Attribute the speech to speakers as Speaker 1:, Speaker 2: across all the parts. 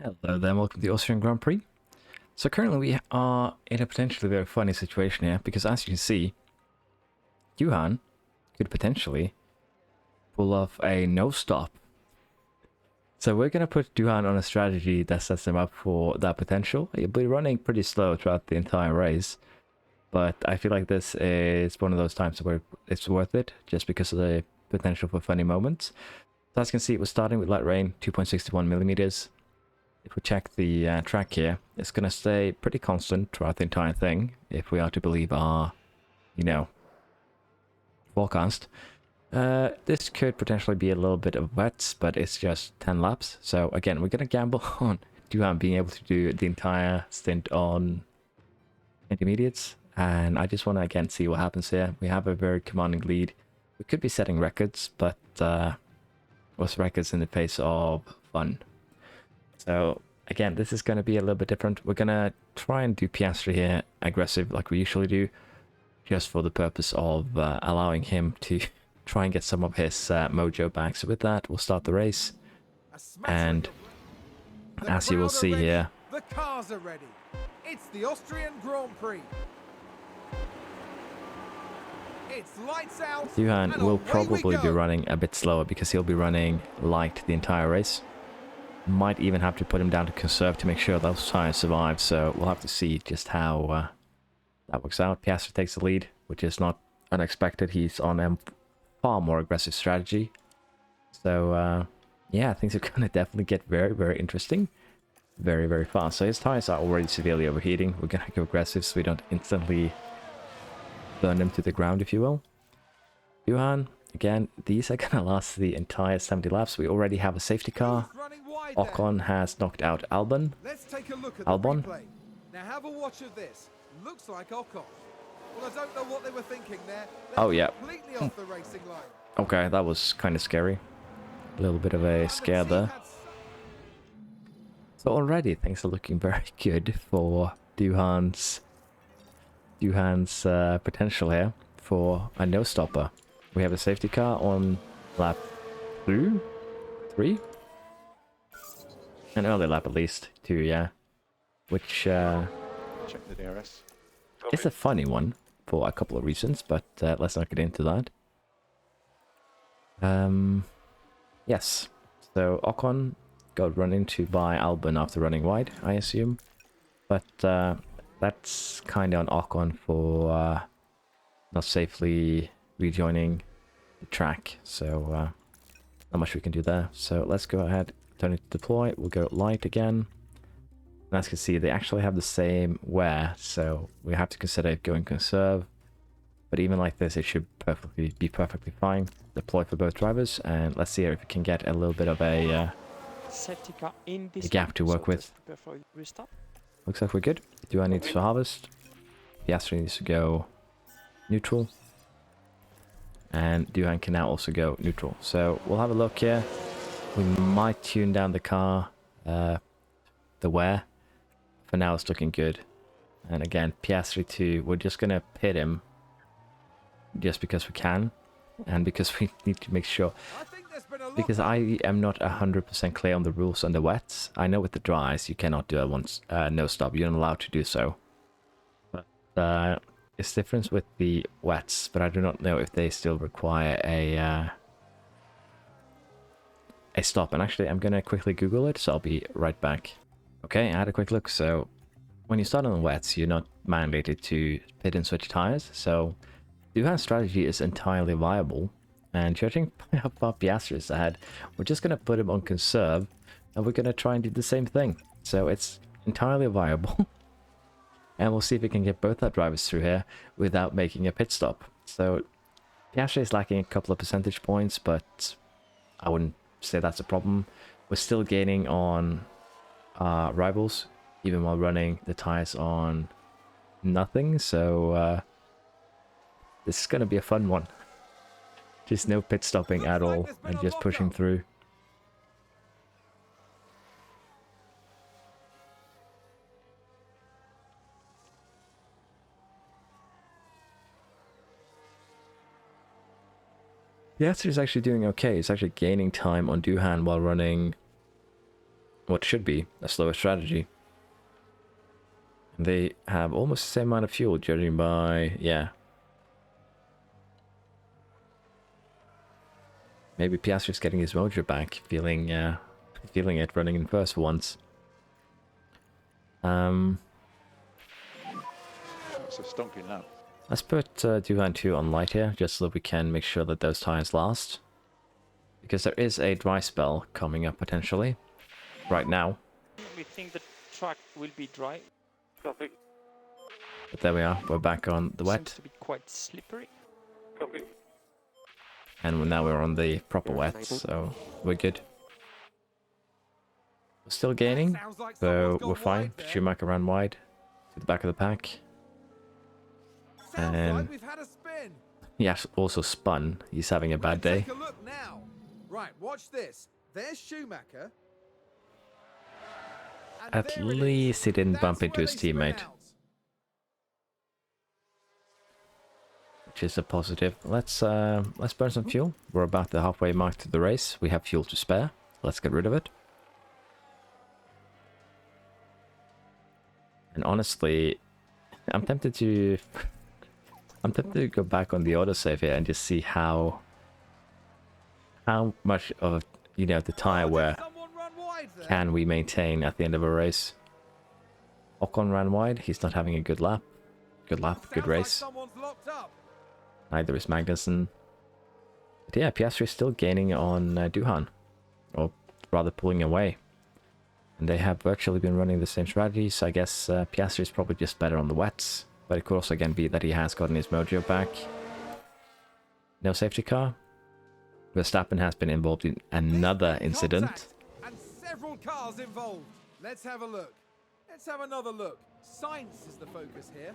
Speaker 1: Hello there, welcome to the Austrian Grand Prix. So currently we are in a potentially very funny situation here, because as you can see, Johan could potentially pull off a no-stop. So we're going to put Johan on a strategy that sets him up for that potential. He'll be running pretty slow throughout the entire race, but I feel like this is one of those times where it's worth it, just because of the potential for funny moments. So as you can see, we're starting with light rain, 2.61 millimeters. If we check the track here, it's going to stay pretty constant throughout the entire thing, if we are to believe our, forecast. This could potentially be a little bit of wet, but it's just 10 laps. So again, we're going to gamble on Duhan being able to do the entire stint on intermediates. And I just want to, again, see what happens here. We have a very commanding lead. We could be setting records, but what's records in the face of fun? So again, this is going to be a little bit different. We're going to try and do Piastri here aggressive like we usually do, just for the purpose of allowing him to try and get some of his mojo back. So with that, we'll start the race. And as you will see here,
Speaker 2: the cars are ready. It's the Austrian Grand Prix. It's lights out.
Speaker 1: Johan will probably be running a bit slower because he'll be running light the entire race. Might even have to put him down to conserve to make sure those tires survive, so we'll have to see just how that works out. Piastri takes the lead, which is not unexpected. He's on a far more aggressive strategy. So, yeah, things are going to definitely get very, very interesting. Very, very fast. So his tires are already severely overheating. We're going to go aggressive so we don't instantly burn them to the ground, if you will. Johan, again, these are going to last the entire 70 laps. We already have a safety car. Ocon has knocked out Albon.
Speaker 2: Let's take a look at
Speaker 1: Albon.
Speaker 2: the replay. Now have a watch of this. Looks like Ocon. Well, I don't know what they were thinking there. They're
Speaker 1: Oh, yeah.
Speaker 2: completely off the racing line.
Speaker 1: Okay, that was kind of scary. A little bit of a scare there. So already things are looking very good for Duhan's potential here for a no-stopper. We have a safety car on lap 3? An early lap at least, 2, yeah. Which
Speaker 3: Check the DRS.
Speaker 1: is a funny one for a couple of reasons, but let's not get into that. Yes. So Ocon got run into by Albon after running wide, I assume. But that's kind of on Ocon for not safely rejoining the track. So not much we can do there. So let's go ahead, turn it to deploy. We'll go light again. And as you can see, they actually have the same wear, so we have to consider going conserve. But even like this, it should be perfectly fine. Deploy for both drivers, and let's see if we can get a little bit of a gap to work with. Looks like we're good. Do I need to harvest? Piastri needs to go neutral. And Duhan can now also go neutral. So we'll have a look here. We might tune down the car, the wear. For now, it's looking good. And again, Piastri 2, we're just going to pit him just because we can. And because we need to make sure. Because I am not 100% clear on the rules on the wets. I know with the dries, you cannot do a no stop. You're not allowed to do so. But it's different with the wets. But I do not know if they still require a stop. And actually, I'm going to quickly Google it, so I'll be right back. Okay, I had a quick look. So when you start on the wets, you're not mandated to pit and switch tires. So Duhan's strategy is entirely viable. And judging by how far Piastri is ahead, we're just going to put him on conserve. And we're going to try and do the same thing. So it's entirely viable. And we'll see if we can get both our drivers through here without making a pit stop. So Piastri is lacking a couple of percentage points, but I wouldn't say that's a problem. We're still gaining on rivals, even while running the tires on nothing. So this is going to be a fun one. Just no pit stopping at all, and just pushing through. Piastri is actually doing okay. He's actually gaining time on Duhan while running what should be a slower strategy. They have almost the same amount of fuel, judging by, yeah. Maybe Piastri's getting his mojo back, feeling it running in first for once.
Speaker 3: That's a stonking lap.
Speaker 1: Let's put Duhan 2 on light here, just so that we can make sure that those tires last. Because there is a dry spell coming up potentially, right now.
Speaker 4: We think the track will be dry.
Speaker 1: But there we are, we're back on the wet.
Speaker 4: Seems to be quite slippery.
Speaker 1: And now we're on the proper wet, so we're good. We're still gaining,
Speaker 2: Sounds like
Speaker 1: so
Speaker 2: someone's
Speaker 1: we're
Speaker 2: gone
Speaker 1: fine.
Speaker 2: wide there.
Speaker 1: Schumacher ran wide to the back of the pack.
Speaker 2: Sounds
Speaker 1: And
Speaker 2: like we've had a spin.
Speaker 1: he also spun. He's having a bad day.
Speaker 2: Take a look now. Right, watch this. There's Schumacher. And
Speaker 1: At
Speaker 2: there it is.
Speaker 1: least he didn't
Speaker 2: That's
Speaker 1: bump into
Speaker 2: where
Speaker 1: his
Speaker 2: they spin
Speaker 1: teammate,
Speaker 2: out.
Speaker 1: which is a positive. Let's burn some fuel. We're about the halfway mark to the race. We have fuel to spare. Let's get rid of it. And honestly, I'm tempted to go back on the autosave here and just see how much of the tire
Speaker 2: Oh, did
Speaker 1: wear
Speaker 2: someone run wide there?
Speaker 1: can we maintain at the end of a race. Ocon ran wide. He's not having a good lap. Good lap, good
Speaker 2: Sounds
Speaker 1: race.
Speaker 2: Like someone's locked up.
Speaker 1: Neither is Magnussen. But yeah, Piastri is still gaining on Duhan, or rather pulling away. And they have virtually been running the same strategy, so I guess Piastri is probably just better on the wets. But it could also again be that he has gotten his mojo back. No safety car. Verstappen has been involved in another
Speaker 2: There's
Speaker 1: incident.
Speaker 2: contact and several cars involved. Let's have a look. Let's have another look. Science is the focus here.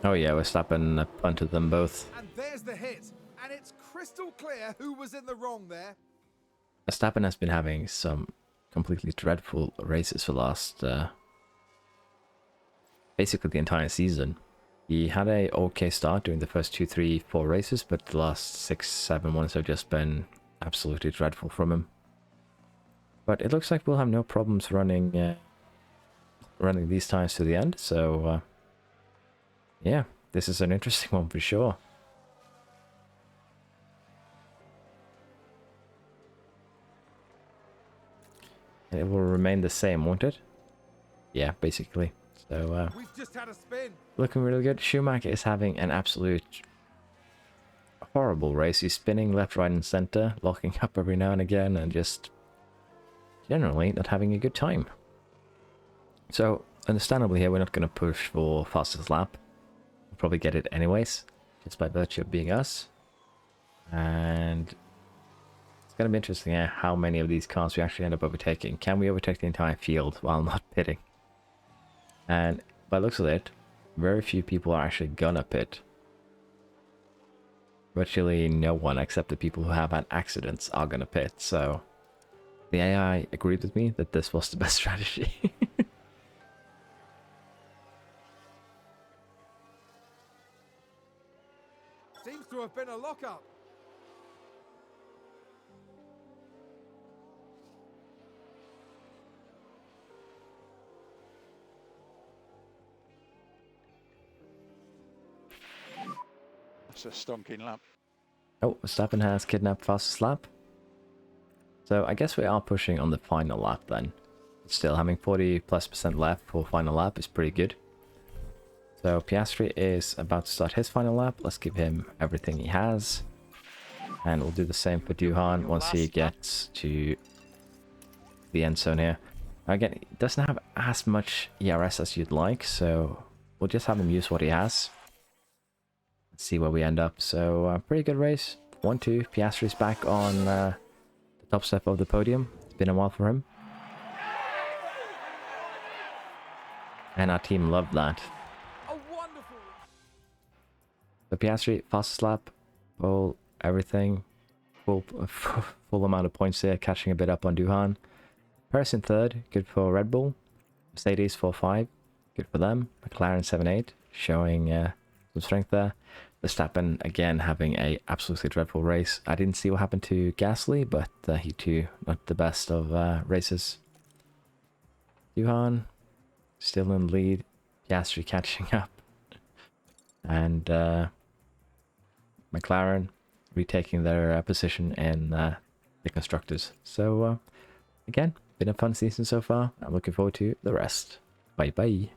Speaker 1: Oh yeah, Verstappen punted them both.
Speaker 2: And there's the hit. And it's crystal clear who was in the wrong there.
Speaker 1: Verstappen has been having some completely dreadful races for the last, basically the entire season. He had a okay start during the first 2, 3, 4 races, but the last 6, 7 ones have just been absolutely dreadful from him. But it looks like we'll have no problems running these tires to the end, so yeah, this is an interesting one for sure. It will remain the same, won't it? Yeah, basically. So,
Speaker 2: We've just had a spin.
Speaker 1: looking really good. Schumacher is having an absolute horrible race. He's spinning left, right, and center, locking up every now and again, and just generally not having a good time. So, understandably here, we're not going to push for fastest lap. We'll probably get it anyways, just by virtue of being us. And it's going to be interesting how many of these cars we actually end up overtaking. Can we overtake the entire field while not pitting? And by the looks of it, very few people are actually gonna pit. Virtually no one except the people who have had accidents are gonna pit, so the AI agreed with me that this was the best strategy.
Speaker 2: Seems to have been a lockup.
Speaker 3: That's a stonking lap.
Speaker 1: Oh, Verstappen has kidnapped fastest lap. So I guess we are pushing on the final lap then. But still, having 40+% left for final lap is pretty good. So Piastri is about to start his final lap. Let's give him everything he has. And we'll do the same for Duhan once he gets to the end zone here. Again, he doesn't have as much ERS as you'd like, so we'll just have him use what he has. Let's see where we end up. So, pretty good race. 1-2. Piastri's back on the top step of the podium. It's been a while for him. And our team loved that.
Speaker 2: A wonderful.
Speaker 1: So Piastri, fastest lap, pole, everything. Full amount of points there, catching a bit up on Duhan. Paris in third, good for Red Bull. Mercedes 4-5, good for them. McLaren 7-8, showing some strength there. Verstappen again having a absolutely dreadful race. I didn't see what happened to Gasly, but he too not the best of races. Johan still in the lead. Piastri catching up, and McLaren retaking their position in the constructors. So again, been a fun season so far. I'm looking forward to the rest. Bye bye.